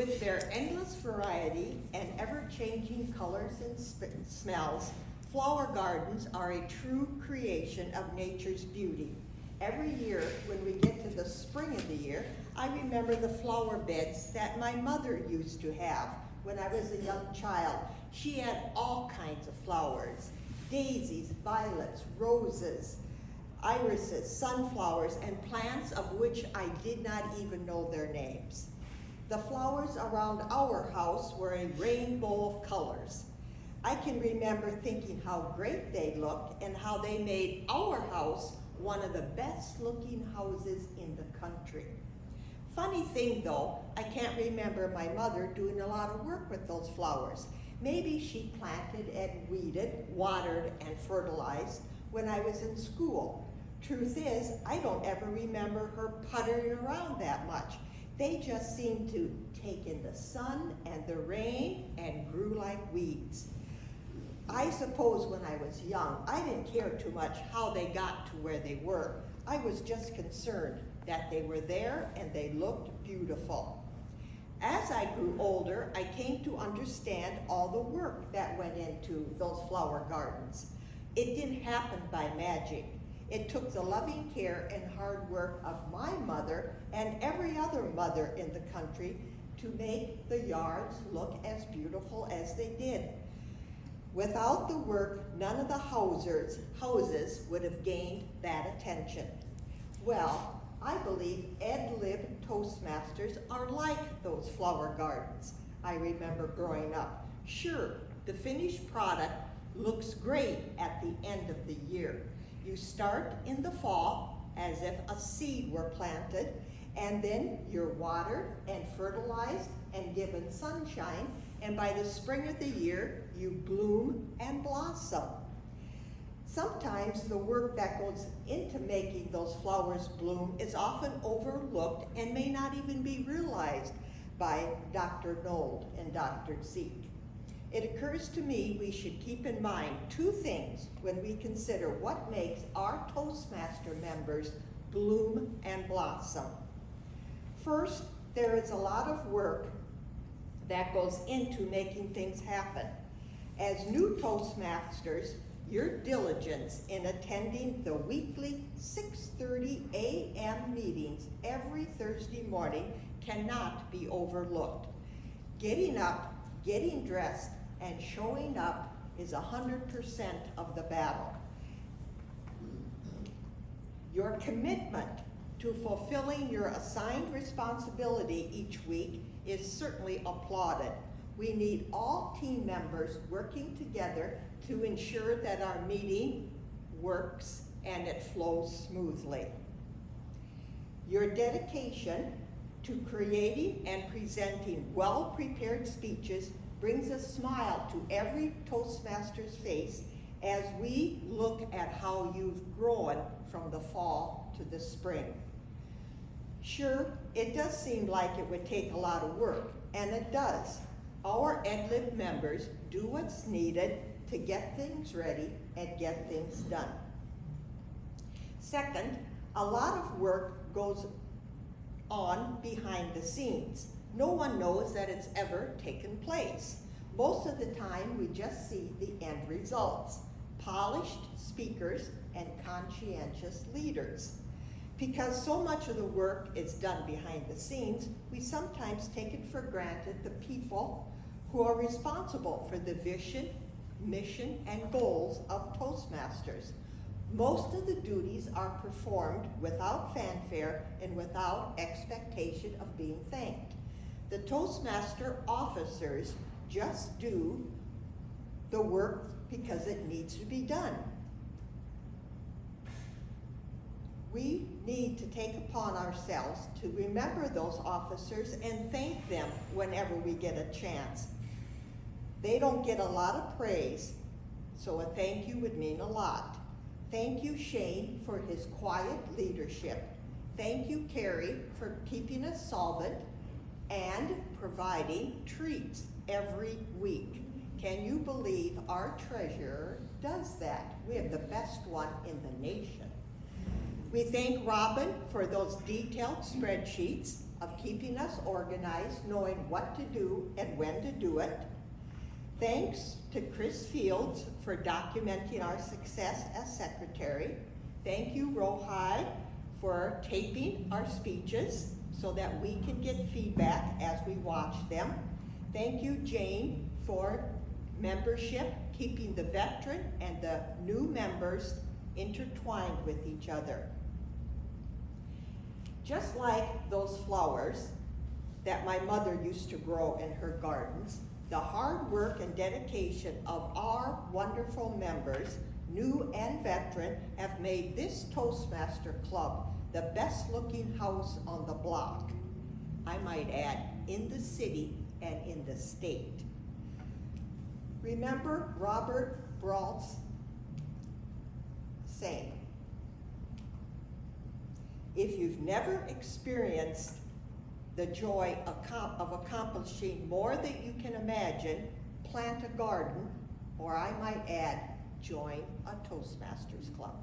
With their endless variety and ever-changing colors and smells, flower gardens are a true creation of nature's beauty. Every year, when we get to the spring of the year, I remember the flower beds that my mother used to have when I was a young child. She had all kinds of flowers: daisies, violets, roses, irises, sunflowers, and plants of which I did not even know their names. The flowers around our house were a rainbow of colors. I can remember thinking how great they looked and how they made our house one of the best looking houses in the country. Funny thing though, I can't remember my mother doing a lot of work with those flowers. Maybe she planted and weeded, watered, and fertilized when I was in school. Truth is, I don't ever remember her puttering around that much. They just seemed to take in the sun and the rain and grew like weeds. I suppose when I was young, I didn't care too much how they got to where they were. I was just concerned that they were there and they looked beautiful. As I grew older, I came to understand all the work that went into those flower gardens. It didn't happen by magic. It took the loving care and hard work of my mother and every other mother in the country to make the yards look as beautiful as they did. Without the work, none of the houses would have gained that attention. Well, I believe Ed Lib Toastmasters are like those flower gardens I remember growing up. Sure, the finished product looks great at the end of the year. You start in the fall as if a seed were planted, and then you're watered and fertilized and given sunshine, and by the spring of the year, you bloom and blossom. Sometimes the work that goes into making those flowers bloom is often overlooked and may not even be realized by Dr. Nold and Dr. Zeke. It occurs to me we should keep in mind two things when we consider what makes our Toastmaster members bloom and blossom. First, there is a lot of work that goes into making things happen. As new Toastmasters, your diligence in attending the weekly 6:30 a.m. meetings every Thursday morning cannot be overlooked. Getting up, getting dressed, and showing up is 100% of the battle. Your commitment to fulfilling your assigned responsibility each week is certainly applauded. We need all team members working together to ensure that our meeting works and it flows smoothly. Your dedication to creating and presenting well-prepared speeches brings a smile to every Toastmaster's face as we look at how you've grown from the fall to the spring. Sure, it does seem like it would take a lot of work, and it does. Our EdLib members do what's needed to get things ready and get things done. Second, a lot of work goes on behind the scenes. No one knows that it's ever taken place. Most of the time, we just see the end results: polished speakers and conscientious leaders. Because so much of the work is done behind the scenes, we sometimes take it for granted the people who are responsible for the vision, mission, and goals of Toastmasters. Most of the duties are performed without fanfare and without expectation of being thanked. The Toastmaster officers just do the work because it needs to be done. We need to take upon ourselves to remember those officers and thank them whenever we get a chance. They don't get a lot of praise, so a thank you would mean a lot. Thank you, Shane, for his quiet leadership. Thank you, Carrie, for keeping us solvent and providing treats every week. Can you believe our treasurer does that? We have the best one in the nation. We thank Robin for those detailed spreadsheets of keeping us organized, knowing what to do and when to do it. Thanks to Chris Fields for documenting our success as secretary. Thank you, Rohi, for taping our speeches so that we can get feedback as we watch them. Thank you, Jane, for membership, keeping the veteran and the new members intertwined with each other. Just like those flowers that my mother used to grow in her gardens, the hard work and dedication of our wonderful members, new and veteran, have made this Toastmaster Club the best looking house on the block. I might add, in the city and in the state. Remember Robert Brault's saying, if you've never experienced the joy of accomplishing more than you can imagine, plant a garden, or I might add, join a Toastmasters Club.